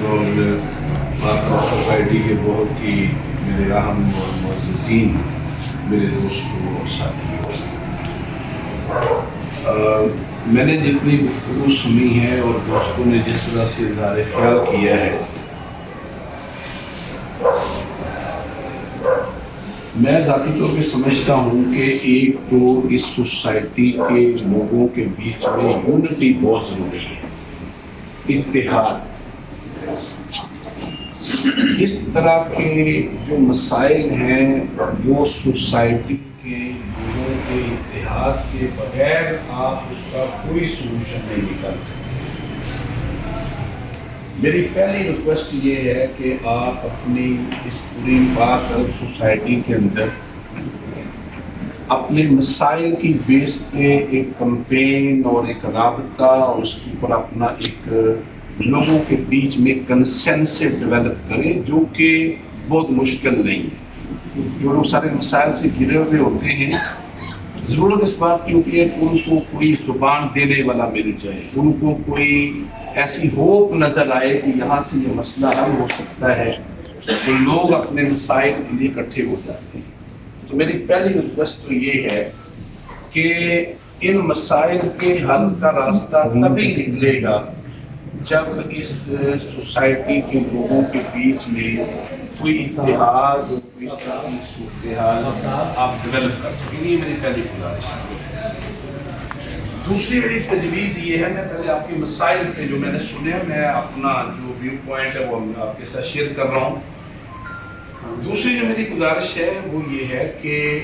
اور سوسائٹی کے بہت ہی میرے اہم اور معززین میرے دوستوں اور ساتھیوں، میں نے جتنی گفتگو سنی ہے اور دوستوں نے جس طرح سے اظہار خیال کیا ہے، میں ذاتی طور پہ سمجھتا ہوں کہ ایک تو اس سوسائٹی کے لوگوں کے بیچ میں یونٹی بہت ضروری ہے، اتحاد۔ اس طرح کے جو مسائل ہیں وہ سوسائٹی کے لوگوں کے اتحاد کے بغیر آپ اس کا کوئی سولوشن نہیں نکال سکتے۔ میری پہلی ریکویسٹ یہ ہے کہ آپ اپنی اس پوری پاک عرب سوسائٹی کے اندر اپنے مسائل کی بیس پہ ایک کمپین اور ایک رابطہ اور اس کے اوپر اپنا ایک لوگوں کے بیچ میں کنسنسس ڈیولپ کریں، جو کہ بہت مشکل نہیں ہے۔ جو لوگ سارے مسائل سے گھرے ہوئے ہوتے ہیں، ضرورت اس بات کی ہوتی ہے کہ ان کو کوئی زبان دینے والا مل جائے، ان کو کوئی ایسی ہوپ نظر آئے کہ یہاں سے یہ مسئلہ حل ہو سکتا ہے، تو لوگ اپنے مسائل کے لیے اکٹھے ہو جاتے ہیں۔ تو میری پہلی ریکویسٹ تو یہ ہے کہ ان مسائل کے حل کا راستہ تبھی نکلے گا جب اس سوسائٹی کے لوگوں کے بیچ میں کوئی اتحاد اور کوئی صورتحال آپ ڈیولپ کر سکیں۔ یہ میری پہلی گزارش ہے۔ دوسری میری تجویز یہ ہے، میں پہلے آپ کے مسائل پہ جو میں نے سنے، میں اپنا جو ویو پوائنٹ ہے وہ آپ کے ساتھ شیئر کر رہا ہوں۔ دوسری جو میری گزارش ہے وہ یہ ہے کہ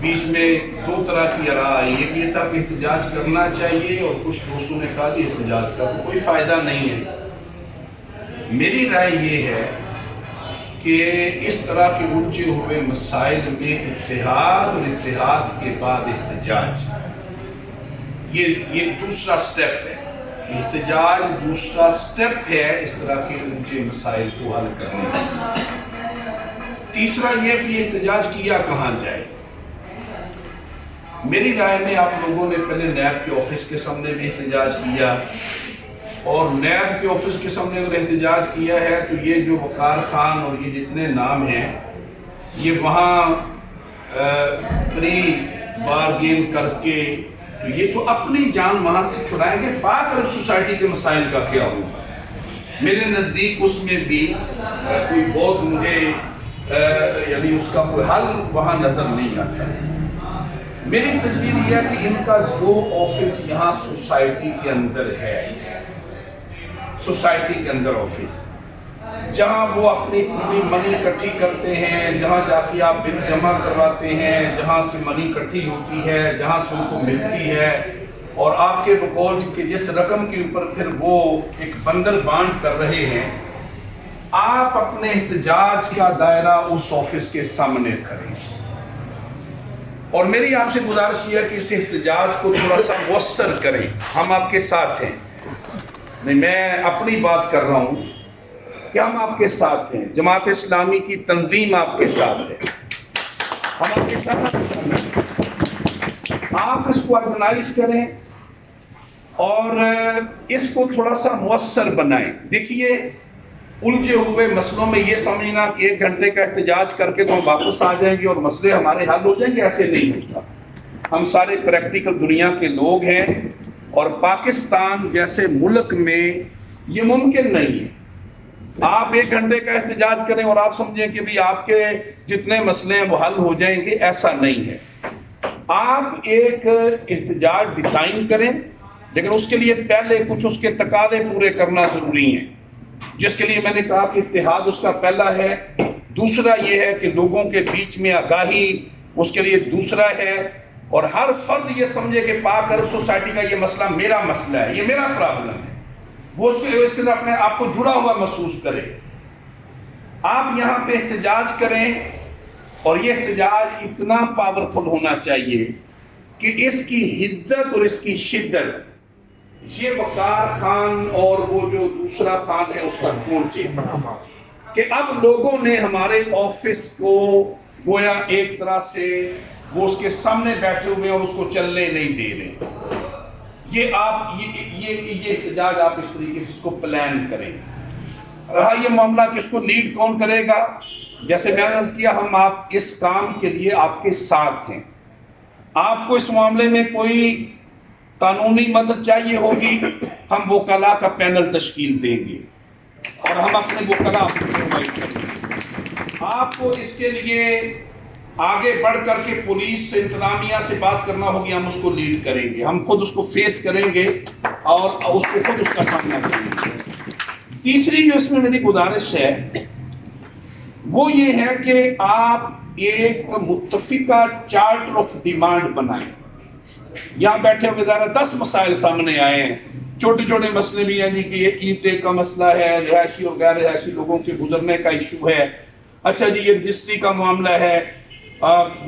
بیچ میں دو طرح کی آراء آئی ہے کہ یہ تھا کہ احتجاج کرنا چاہیے، اور کچھ دوستوں نے کہا کہ احتجاج کا تو کوئی فائدہ نہیں ہے۔ میری رائے یہ ہے کہ اس طرح کے الجھے ہوئے مسائل میں اتحاد اور اتحاد کے بعد احتجاج، یہ دوسرا سٹیپ ہے۔ احتجاج دوسرا سٹیپ ہے اس طرح کے الجھے مسائل کو حل کرنے کا۔ تیسرا یہ کہ یہ احتجاج کیا کہاں جائے۔ میری رائے میں آپ لوگوں نے پہلے نیب کے آفس کے سامنے بھی احتجاج کیا، اور نیب کے آفس کے سامنے اگر احتجاج کیا ہے تو یہ جو وقار خان اور یہ جتنے نام ہیں، یہ وہاں پری بارگین کر کے تو یہ تو اپنی جان وہاں سے چھڑائیں گے۔ پاک عرب سوسائٹی کے مسائل کا کیا ہوگا؟ میرے نزدیک اس میں بھی کوئی بہت مجھے یعنی اس کا کوئی حل وہاں نظر نہیں آتا۔ میری تجویز یہ ہے کہ ان کا جو آفس یہاں سوسائٹی کے اندر ہے، سوسائٹی کے اندر آفس جہاں وہ اپنی پوری منی اکٹھی کرتے ہیں، جہاں جا کے آپ بل جمع کرواتے ہیں، جہاں سے منی اکٹھی ہوتی ہے، جہاں سے ان کو ملتی ہے، اور آپ کے بقول کہ جس رقم کے اوپر پھر وہ ایک بندر بانٹ کر رہے ہیں، آپ اپنے احتجاج کا دائرہ اس آفس کے سامنے کریں۔ اور میری آپ سے گزارش یہ ہے کہ اس احتجاج کو تھوڑا سا موثر کریں۔ ہم آپ کے ساتھ ہیں، نہیں میں اپنی بات کر رہا ہوں کہ ہم آپ کے ساتھ ہیں، جماعت اسلامی کی تنظیم آپ کے ساتھ ہے، ہم آپ کے ساتھ ہیں۔ آپ اس کو آرگنائز کریں اور اس کو تھوڑا سا مؤثر بنائیں۔ دیکھیے، الجھے ہوئے مسئلوں میں یہ سمجھنا کہ 1 گھنٹے کا احتجاج کر کے تو ہم واپس آ جائیں گے اور مسئلے ہمارے حل ہو جائیں گے، ایسے نہیں ہوتا۔ ہم سارے پریکٹیکل دنیا کے لوگ ہیں، اور پاکستان جیسے ملک میں یہ ممکن نہیں ہے۔ آپ 1 گھنٹے کا احتجاج کریں اور آپ سمجھیں کہ بھی آپ کے جتنے مسئلے ہیں وہ حل ہو جائیں گے، ایسا نہیں ہے۔ آپ ایک احتجاج ڈیزائن کریں، لیکن اس کے لیے پہلے کچھ اس کے تقاضے پورے کرنا ضروری ہیں، جس کے لیے میں نے کہا کہ اتحاد اس کا پہلا ہے۔ دوسرا یہ ہے کہ لوگوں کے بیچ میں آگاہی، اس کے لیے دوسرا ہے، اور ہر فرد یہ سمجھے کہ پاک عرب سوسائٹی کا یہ مسئلہ میرا مسئلہ ہے، یہ میرا پرابلم ہے، وہ اس کے لیے اپنے آپ کو جڑا ہوا محسوس کرے۔ آپ یہاں پہ احتجاج کریں، اور یہ احتجاج اتنا پاورفل ہونا چاہیے کہ اس کی حدت اور اس کی شدت یہ وقار خان اور وہ جو دوسرا خان ہے اس تک پہنچے کہ اب لوگوں نے ہمارے آفس کو گویا ایک طرح سے وہ اس کے سامنے بیٹھے ہوئے اور اس کو چلنے نہیں دے رہے۔ یہ آپ یہ احتجاج آپ اس طریقے سے اس کو پلان کریں. رہا یہ معاملہ کہ اس کو لیڈ کون کرے گا، جیسے میں نے کیا ہم آپ اس کام کے لیے آپ کے ساتھ ہیں. آپ کو اس معاملے میں کوئی قانونی مدد چاہیے ہوگی، ہم وکلاء کا پینل تشکیل دیں گے اور ہم اپنے وکلاء کو پرووائڈ کریں گے. آپ کو اس کے لیے آگے بڑھ کر کے پولیس سے انتظامیہ سے بات کرنا ہوگی، ہم اس کو لیڈ کریں گے، ہم خود اس کو فیس کریں گے اور اس کو خود اس کا سامنا کریں گے. تیسری جو اس میں میری گزارش ہے وہ یہ ہے کہ آپ ایک متفقہ چارٹر آف ڈیمانڈ بنائیں. یہاں بیٹھے ہوئے ذرا 10 مسائل سامنے آئے ہیں، چھوٹے چھوٹے مسئلے بھی ہیں جی کہ یہ اینٹیں کا مسئلہ ہے، رہائشی اور غیر رہائشی لوگوں کے گزرنے کا ایشو ہے، اچھا جی یہ رجسٹری کا معاملہ ہے،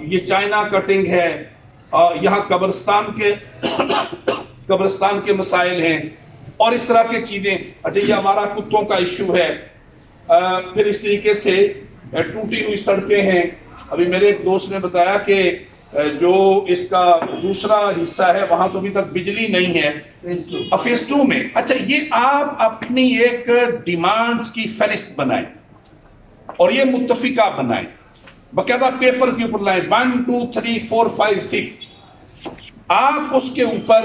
یہ چائنا کٹنگ ہے، یہاں قبرستان کے مسائل ہیں اور اس طرح کی چیزیں، اچھا یہ ہمارا کتوں کا ایشو ہے، پھر اس طریقے سے ٹوٹی ہوئی سڑکیں ہیں. ابھی میرے ایک دوست نے بتایا کہ جو اس کا دوسرا حصہ ہے وہاں تو ابھی تک بجلی نہیں ہے فیز 2 میں. اچھا یہ آپ اپنی ایک ڈیمانڈز کی فہرست بنائیں اور یہ متفقہ بنائیں، باقاعدہ پیپر کے اوپر لائیں 1 2 3 4 5 6. آپ اس کے اوپر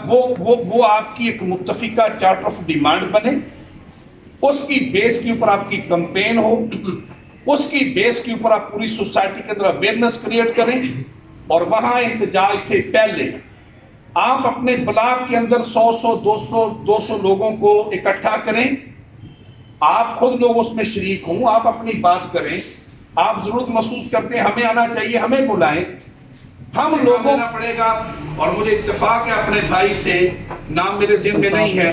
وہ آپ کی ایک متفقہ چارٹر آف ڈیمانڈ بنے، اس کی بیس کے اوپر آپ کی کمپین ہو، اس کی بیس کے اوپر آپ پوری سوسائٹی کے اندر اویئرنس کریٹ کریں اور وہاں احتجاج سے پہلے آپ اپنے بلاک کے اندر 100 200 لوگوں کو اکٹھا کریں. آپ خود لوگ اس میں شریک ہوں، آپ اپنی بات کریں، آپ ضرورت محسوس کرتے ہیں ہمیں آنا چاہیے ہمیں بلائیں، ہم لوگوں کو پڑے گا. اور مجھے اتفاق ہے اپنے بھائی سے، نام میرے ذہن میں نہیں ہے،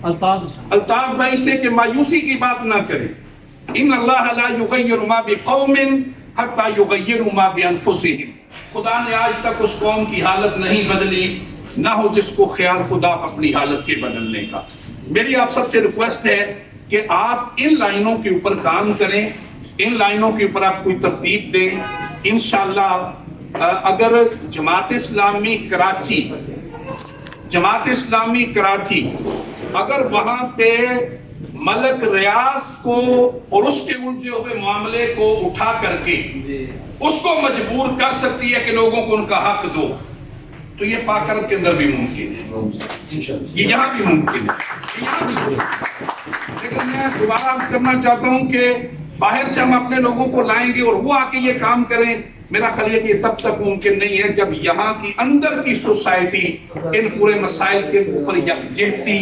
الطاف بھائی سے کہ مایوسی کی بات نہ کریں. ان اللہ لا یغیر ما بقوم حتی یغیروا ما بانفسہم. خدا نے آج تک اس قوم کی حالت نہیں بدلی، نہ ہو جس کو خیال خدا اپنی حالت کے بدلنے کا. میری آپ سب سے ریکویسٹ ہے کہ آپ ان لائنوں کے اوپر کام کریں، ان لائنوں کے اوپر آپ کوئی ترتیب دیں. انشاءاللہ اگر جماعت اسلامی کراچی اگر وہاں پہ ملک ریاض کو اور اس کے الجھے ہوئے معاملے کو اٹھا کر کے اس کو مجبور کر سکتی ہے کہ لوگوں کو ان کا حق دو، تو یہ پاک عرب کے اندر بھی ممکن ہے، یہ یہاں بھی ممکن ہے. لیکن میں دوبارہ عرض کرنا چاہتا ہوں کہ باہر سے ہم اپنے لوگوں کو لائیں گے اور وہ آ کے یہ کام کریں، میرا خیال ہے کہ یہ تب تک ممکن نہیں ہے جب یہاں کی اندر کی سوسائٹی ان پورے مسائل کے اوپر یکجہتی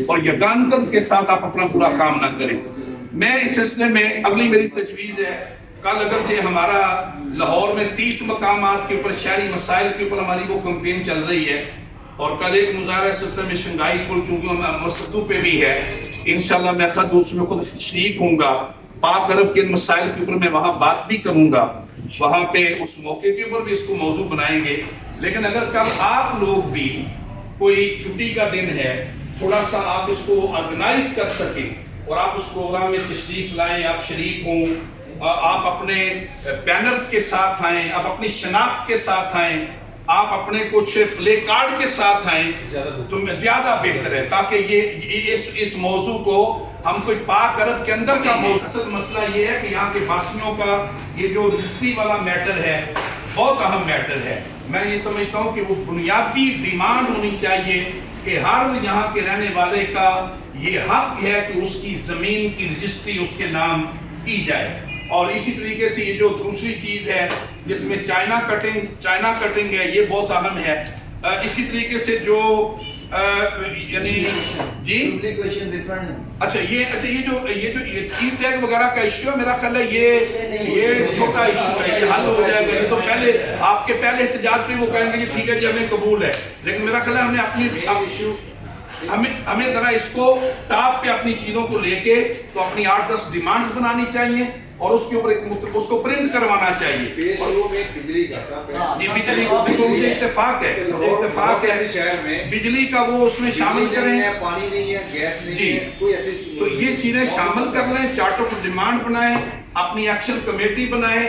اور یگانگت کے ساتھ آپ اپنا پورا کام نہ کریں. میں اس سلسلے میں اگلی میری تجویز ہے، کل اگرچہ ہمارا لاہور میں 30 مقامات کے اوپر شہری مسائل کے اوپر ہماری وہ کمپین چل رہی ہے اور کل ایک مظاہرہ سلسلے میں شنگھائی پور چونکہ مسدو پہ بھی ہے، انشاءاللہ میں خود اس میں خود شریک ہوں گا. پاک عرب کے مسائل کے اوپر میں وہاں بات بھی کروں گا، وہاں پہ اس موقع کے اوپر بھی اس کو موضوع بنائیں گے. لیکن اگر کل آپ لوگ بھی کوئی چھٹی کا دن ہے، تھوڑا سا آپ اس کو آرگنائز کر سکیں اور آپ اس پروگرام میں تشریف لائیں، آپ شریک ہوں، آپ اپنے بینرز کے ساتھ آئیں، آپ اپنی شناخت کے ساتھ آئیں، آپ اپنے کچھ پلے کارڈ کے ساتھ آئیں تو زیادہ بہتر ہے، تاکہ یہ اس موضوع کو ہم کوئی پاک عرب کے اندر کا موضوع. اصل مسئلہ یہ ہے کہ یہاں کے باسیوں کا یہ جو رجسٹری والا میٹر ہے بہت اہم میٹر ہے. میں یہ سمجھتا ہوں کہ وہ بنیادی ڈیمانڈ ہونی چاہیے کہ ہر یہاں کے رہنے والے کا یہ حق ہے کہ اس کی زمین کی رجسٹری اس کے نام کی جائے. اور اسی طریقے سے یہ جو دوسری چیز ہے جس میں چائنا کٹنگ ہے، یہ بہت اہم ہے. اسی طریقے سے جو یعنی جی اچھا یہ جو ای ٹیگ وغیرہ کا ایشو ہے، میرا خیال ہے یہ چھوٹا ایشو ہے، یہ حل ہو جائے گا. یہ تو پہلے آپ کے پہلے احتجاج پہ وہ کہیں گے کہ ٹھیک ہے جی ہمیں قبول ہے، لیکن میرا خیال ہے ہمیں اپنی ہمیں ذرا اس کو ٹاپ پہ اپنی چیزوں کو لے کے تو اپنی 8-10 ڈیمانڈز بنانی چاہیے اور اس کے اوپر اس کو پرنٹ کروانا چاہیے. بجلی کا جی بجلی کو مجھے اتفاق ہے شہر میں بجلی کا وہ اس میں شامل کریں، پانی نہیں ہے، گیس نہیں جی ہے، کوئی ایسی تو یہ چیزیں شامل کر لیں، چارٹر آف ڈیمانڈ بنائیں، اپنی ایکشن کمیٹی بنائیں